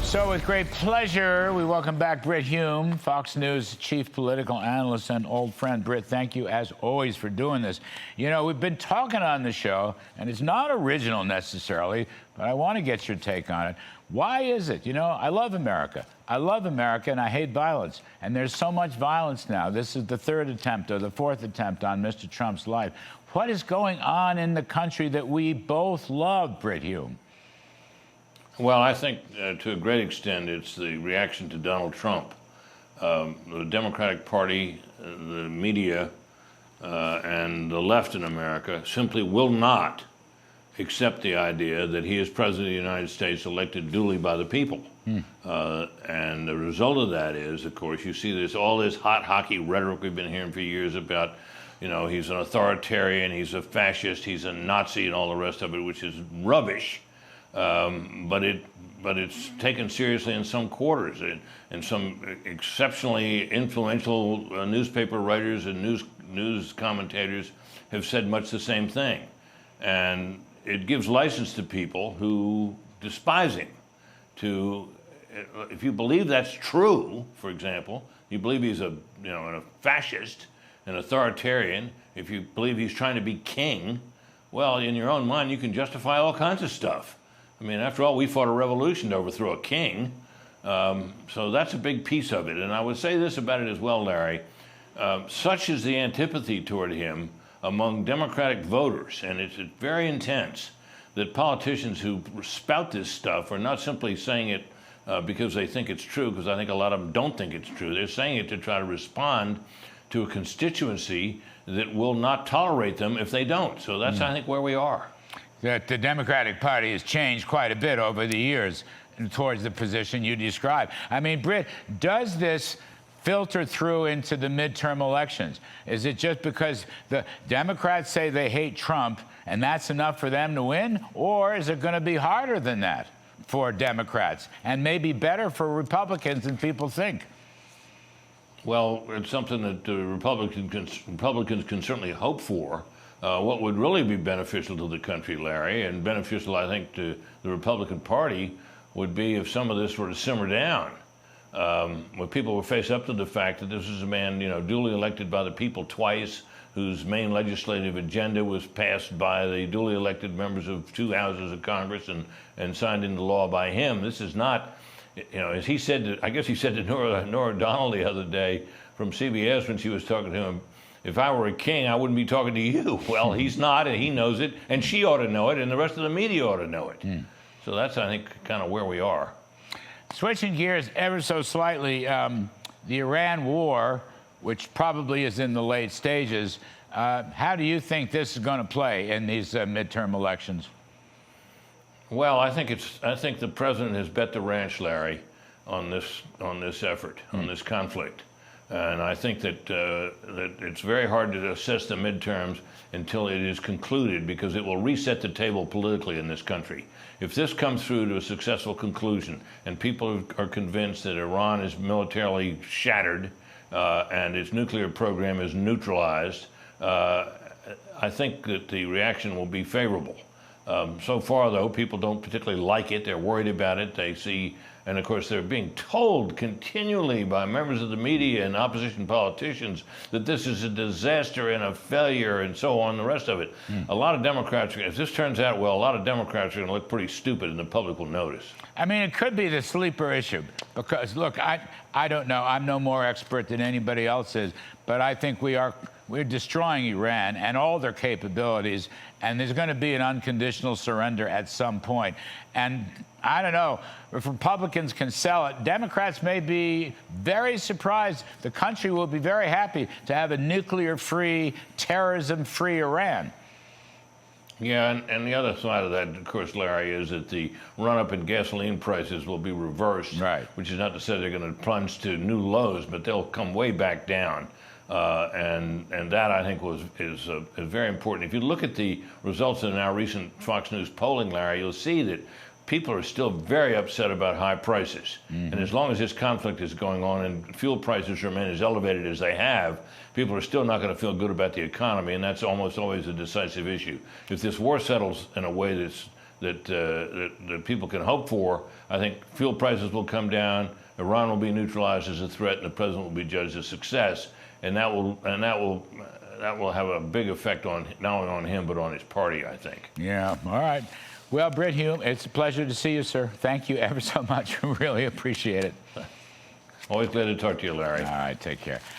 So with great pleasure, we welcome back Brit Hume, Fox News chief political analyst and old friend. Brit, thank you as always for doing this. You know, we've been talking on the show, and it's not original necessarily, but I want to get your take on it. Why is it? You know, I love America. I love America, and I hate violence. And there's so much violence now. This is the third attempt or the fourth attempt on Mr. Trump's life. What is going on in the country that we both love, Brit Hume? Well, I think to a great extent it's the reaction to Donald Trump. The Democratic Party, the media, and the left in America simply will not accept the idea that he is President of the United States elected duly by the people. And the result of that is, of course, you see all this hot hockey rhetoric we've been hearing for years about, you know, he's an authoritarian, he's a fascist, he's a Nazi, and all the rest of it, which is rubbish. But it's taken seriously in some quarters, and some exceptionally influential newspaper writers and news commentators have said much the same thing. And it gives license to people who despise him. If you believe that's true, for example, you believe he's a fascist, an authoritarian, if you believe he's trying to be king, well, in your own mind, you can justify all kinds of stuff. I mean, after all, we fought a revolution to overthrow a king. So that's a big piece of it. And I would say this about it as well, Larry. Such is the antipathy toward him among Democratic voters, and it's very intense, that politicians who spout this stuff are not simply saying it because they think it's true, because I think a lot of them don't think it's true. They're saying it to try to respond to a constituency that will not tolerate them if they don't. So that's, I think, where we are. That the Democratic Party has changed quite a bit over the years towards the position you described. I mean, Brit, does this filter through into the midterm elections? Is it just because the Democrats say they hate Trump and that's enough for them to win? Or is it going to be harder than that for Democrats and maybe better for Republicans than people think? Well, it's something that Republicans can certainly hope for. What would really be beneficial to the country, Larry, and beneficial, I think, to the Republican Party, would be if some of this were to simmer down. When people were face up to the fact that this is a man, duly elected by the people twice, whose main legislative agenda was passed by the duly elected members of two houses of Congress and signed into law by him. This is not, as he said, I guess he said to Nora Donald the other day from CBS when she was talking to him, if I were a king, I wouldn't be talking to you. Well, he's not, and he knows it, and she ought to know it, and the rest of the media ought to know it. So that's, I think, kind of where we are. Switching gears ever so slightly, the Iran war, which probably is in the late stages, how do you think this is going to play in these midterm elections? Well, I think the president has bet the ranch, Larry, on this effort, on this conflict. And I think that it's very hard to assess the midterms until it is concluded, because it will reset the table politically in this country. If this comes through to a successful conclusion and people are convinced that Iran is militarily shattered and its nuclear program is neutralized, I think that the reaction will be favorable. So far, though, people don't particularly like it. They're worried about it. They see, and of course, they're being told continually by members of the media and opposition politicians that this is a disaster and a failure and so on, the rest of it. A lot of Democrats, if this turns out well, a lot of Democrats are going to look pretty stupid and the public will notice. I mean, it could be the sleeper issue because, look, I don't know. I'm no more expert than anybody else is, but I think we're destroying Iran and all their capabilities, and there's going to be an unconditional surrender at some point. And I don't know, if Republicans can sell it, Democrats may be very surprised. The country will be very happy to have a nuclear-free, terrorism-free Iran. Yeah, and the other side of that, of course, Larry, is that the run-up in gasoline prices will be reversed, right? Which is not to say they're going to plunge to new lows, but they'll come way back down. And that, I think, is very important. If you look at the results in our recent Fox News polling, Larry, you'll see that people are still very upset about high prices. And as long as this conflict is going on and fuel prices remain as elevated as they have, people are still not going to feel good about the economy, and that's almost always a decisive issue. If this war settles in a way that people can hope for, I think fuel prices will come down, Iran will be neutralized as a threat, and the president will be judged as success, and that will have a big effect on not only on him but on his party, I think. Yeah. All right. Well, Brit Hume, it's a pleasure to see you, sir. Thank you ever so much. Really appreciate it. Always glad to talk to you, Larry. All right. Take care.